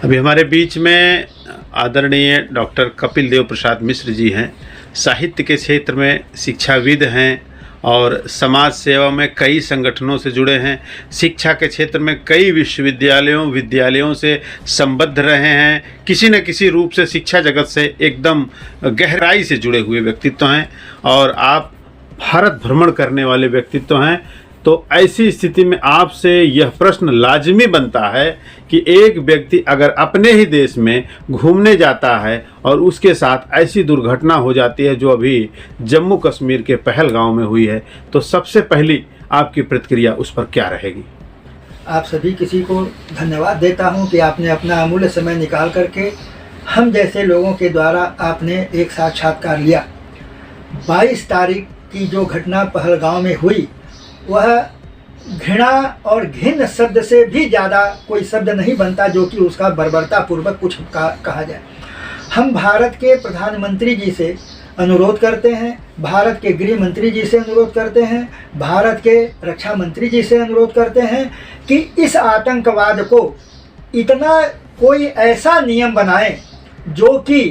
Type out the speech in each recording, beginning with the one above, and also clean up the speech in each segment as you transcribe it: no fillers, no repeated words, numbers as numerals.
अभी हमारे बीच में आदरणीय डॉक्टर कपिल देव प्रसाद मिश्र जी हैं। साहित्य के क्षेत्र में शिक्षाविद हैं और समाज सेवा में कई संगठनों से जुड़े हैं। शिक्षा के क्षेत्र में कई विद्यालयों से संबद्ध रहे हैं। किसी न किसी रूप से शिक्षा जगत से एकदम गहराई से जुड़े हुए व्यक्तित्व हैं और आप भारत भ्रमण करने वाले व्यक्तित्व हैं। तो ऐसी स्थिति में आपसे यह प्रश्न लाजमी बनता है कि एक व्यक्ति अगर अपने ही देश में घूमने जाता है और उसके साथ ऐसी दुर्घटना हो जाती है जो अभी जम्मू कश्मीर के पहलगांव में हुई है, तो सबसे पहली आपकी प्रतिक्रिया उस पर क्या रहेगी? आप सभी किसी को धन्यवाद देता हूं कि आपने अपना अमूल्य समय निकाल करके हम जैसे लोगों के द्वारा आपने एक साक्षात्कार लिया। 22 तारीख की जो घटना पहलगांव में हुई वह घृणा और घिन शब्द से भी ज़्यादा कोई शब्द नहीं बनता जो कि उसका बर्बरतापूर्वक कुछ कहा जाए। हम भारत के प्रधानमंत्री जी से अनुरोध करते हैं, भारत के गृह मंत्री जी से अनुरोध करते हैं, भारत के रक्षा मंत्री जी से अनुरोध करते हैं कि इस आतंकवाद को इतना कोई ऐसा नियम बनाएं जो कि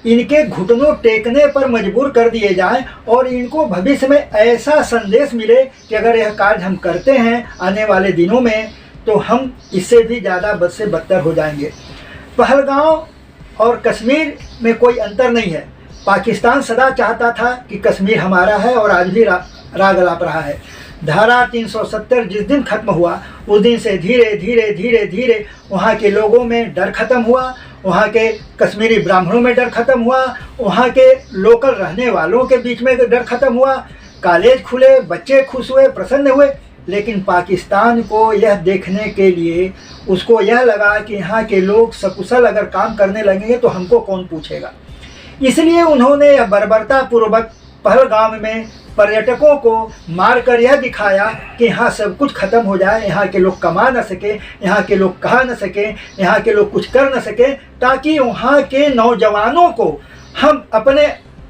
इनके घुटनों टेकने पर मजबूर कर दिए जाएं और इनको भविष्य में ऐसा संदेश मिले कि अगर यह कार्य हम करते हैं आने वाले दिनों में तो हम इससे भी ज़्यादा बद से बदतर हो जाएंगे। पहलगांव और कश्मीर में कोई अंतर नहीं है। पाकिस्तान सदा चाहता था कि कश्मीर हमारा है और आज भी राग अलाप रहा है। धारा 370 जिस दिन खत्म हुआ उस दिन से धीरे धीरे धीरे धीरे वहाँ के लोगों में डर खत्म हुआ, वहाँ के कश्मीरी ब्राह्मणों में डर खत्म हुआ, वहाँ के लोकल रहने वालों के बीच में डर खत्म हुआ। कॉलेज खुले, बच्चे खुश हुए, प्रसन्न हुए। लेकिन पाकिस्तान को यह देखने के लिए उसको यह लगा कि यहाँ के लोग सकुशल अगर काम करने लगेंगे तो हमको कौन पूछेगा। इसलिए उन्होंने यह बर्बरतापूर्वक पहलगाम में पर्यटकों को मारकर यह दिखाया कि यहाँ सब कुछ खत्म हो जाए, यहाँ के लोग कमा न सके, यहाँ के लोग कहा न सके, यहाँ के लोग कुछ कर न सके, ताकि वहाँ के नौजवानों को हम अपने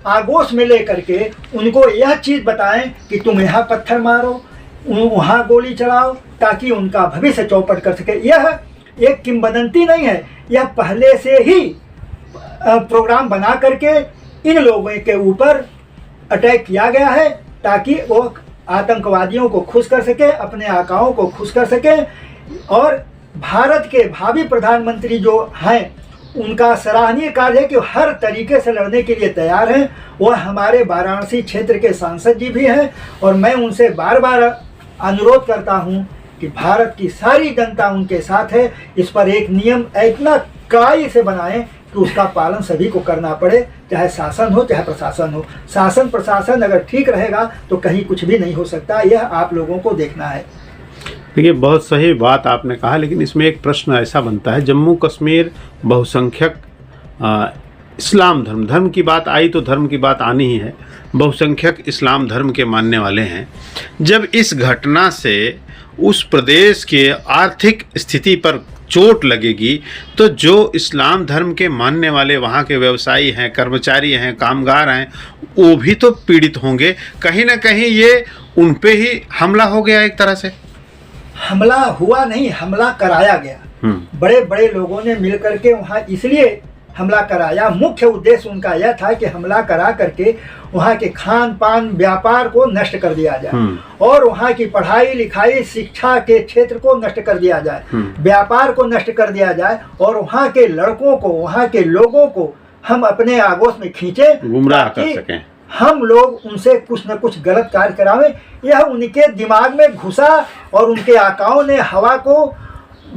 आगोश में ले करके उनको यह चीज़ बताएं कि तुम यहाँ पत्थर मारो, वहाँ गोली चलाओ, ताकि उनका भविष्य चौपट कर सके। यह एक किंवदंती नहीं है, यह पहले से ही प्रोग्राम बना करके इन लोगों के ऊपर अटैक किया गया है ताकि वो आतंकवादियों को खुश कर सके, अपने आकाओं को खुश कर सके। और भारत के भावी प्रधानमंत्री जो हैं उनका सराहनीय कार्य है कि हर तरीके से लड़ने के लिए तैयार हैं। वह हमारे वाराणसी क्षेत्र के सांसद जी भी हैं और मैं उनसे बार बार अनुरोध करता हूं कि भारत की सारी जनता उनके साथ है। इस पर एक नियम इतना कड़ाई से बनाएं कि उसका पालन सभी को करना पड़े, चाहे शासन हो चाहे प्रशासन हो। शासन प्रशासन अगर ठीक रहेगा तो कहीं कुछ भी नहीं हो सकता। यह आप लोगों को देखना है। देखिए, बहुत सही बात आपने कहा, लेकिन इसमें एक प्रश्न ऐसा बनता है, जम्मू कश्मीर बहुसंख्यक इस्लाम धर्म की बात आई तो धर्म की बात आनी ही है। बहुसंख्यक इस्लाम धर्म के मानने वाले हैं। जब इस घटना से उस प्रदेश के आर्थिक स्थिति पर चोट लगेगी तो जो इस्लाम धर्म के मानने वाले वहाँ के व्यवसायी हैं, कर्मचारी हैं, कामगार हैं, वो भी तो पीड़ित होंगे। कहीं ना कहीं ये उन पे ही हमला हो गया। एक तरह से हमला हुआ नहीं, हमला कराया गया। बड़े बड़े लोगों ने मिल करके वहाँ इसलिए हमला कराया। मुख्य उद्देश्य उनका यह था कि हमला करा करके वहाँ के खान पान व्यापार को नष्ट कर दिया जाए और वहाँ की पढ़ाई लिखाई शिक्षा के क्षेत्र को नष्ट कर दिया जाए, व्यापार को नष्ट कर दिया जाए और वहाँ के लड़कों को, वहाँ के लोगों को हम अपने आगोश में खींचे, गुमराह कर सकें। हम लोग उनसे कुछ न कुछ गलत कार्य करावें। यह उनके दिमाग में घुसा और उनके आकाओं ने हवा को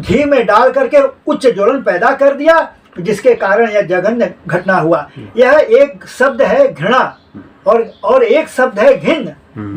घी में डाल करके उच्च ज्वलन पैदा कर दिया, जिसके कारण यह जघन्य घटना हुआ। यह एक शब्द है घृणा और एक शब्द है घिन।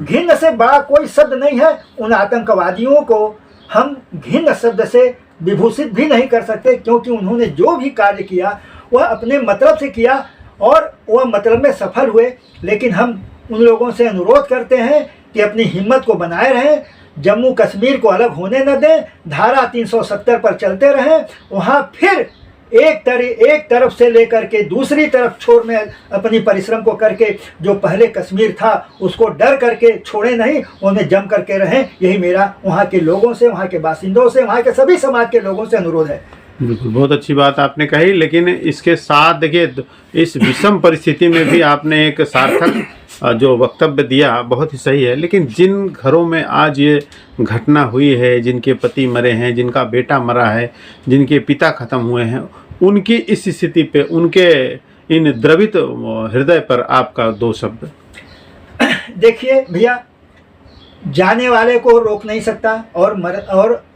घिन से बड़ा कोई शब्द नहीं है। उन आतंकवादियों को हम घिन शब्द से विभूषित भी नहीं कर सकते, क्योंकि उन्होंने जो भी कार्य किया वह अपने मतलब से किया और वह मतलब में सफल हुए। लेकिन हम उन लोगों से अनुरोध करते हैं कि अपनी हिम्मत को बनाए रहें, जम्मू कश्मीर को अलग होने न दें, धारा 370 पर चलते रहें। वहाँ फिर एक तरफ से लेकर के दूसरी तरफ छोर में अपनी परिश्रम को करके जो पहले कश्मीर था उसको डर करके छोड़े नहीं, उन्हें जम करके रहें। यही मेरा वहाँ के लोगों से, वहाँ के बासिंदों से, वहाँ के सभी समाज के लोगों से अनुरोध है। बिल्कुल, बहुत अच्छी बात आपने कही। लेकिन इसके साथ देखिए, इस विषम परिस्थिति में भी आपने एक सार्थक जो वक्तव्य दिया, बहुत ही सही है। लेकिन जिन घरों में आज ये घटना हुई है, जिनके पति मरे हैं, जिनका बेटा मरा है, जिनके पिता खत्म हुए हैं, उनकी इस स्थिति पे, उनके इन द्रवित हृदय पर आपका 2 शब्द। देखिए भैया, जाने वाले को रोक नहीं सकता और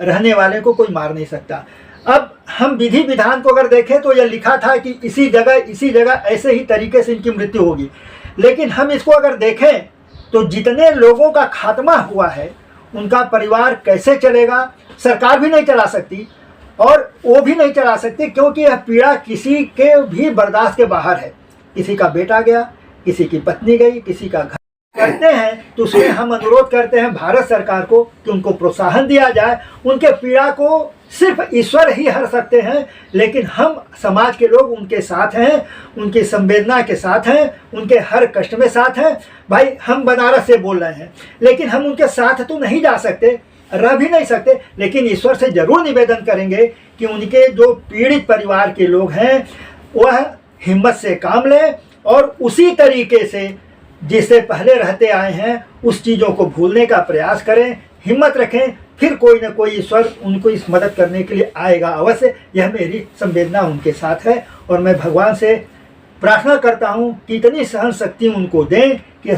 रहने वाले को कोई मार नहीं सकता। अब हम विधि विधान को अगर देखें तो यह लिखा था कि इसी जगह ऐसे ही तरीके से इनकी मृत्यु होगी। लेकिन हम इसको अगर देखें तो जितने लोगों का खात्मा हुआ है, उनका परिवार कैसे चलेगा? सरकार भी नहीं चला सकती और वो भी नहीं चला सकती, क्योंकि यह पीड़ा किसी के भी बर्दाश्त के बाहर है। किसी का बेटा गया, किसी की पत्नी गई, किसी का घर करते हैं, तो उसमें हम अनुरोध करते हैं भारत सरकार को कि उनको प्रोत्साहन दिया जाए। उनके पीड़ा को सिर्फ ईश्वर ही हर सकते हैं, लेकिन हम समाज के लोग उनके साथ हैं, उनकी संवेदना के साथ हैं, उनके हर कष्ट में साथ हैं। भाई, हम बनारस से बोल रहे हैं, लेकिन हम उनके साथ तो नहीं जा सकते, रह भी नहीं सकते, लेकिन ईश्वर से जरूर निवेदन करेंगे कि उनके जो पीड़ित परिवार के लोग हैं वह हिम्मत से काम लें और उसी तरीके से जिससे पहले रहते आए हैं उस चीज़ों को भूलने का प्रयास करें, हिम्मत रखें। फिर कोई ना कोई ईश्वर उनको इस मदद करने के लिए आएगा अवश्य। यह मेरी संवेदना उनके साथ है और मैं भगवान से प्रार्थना करता हूँ कि इतनी सहन शक्ति उनको दें कि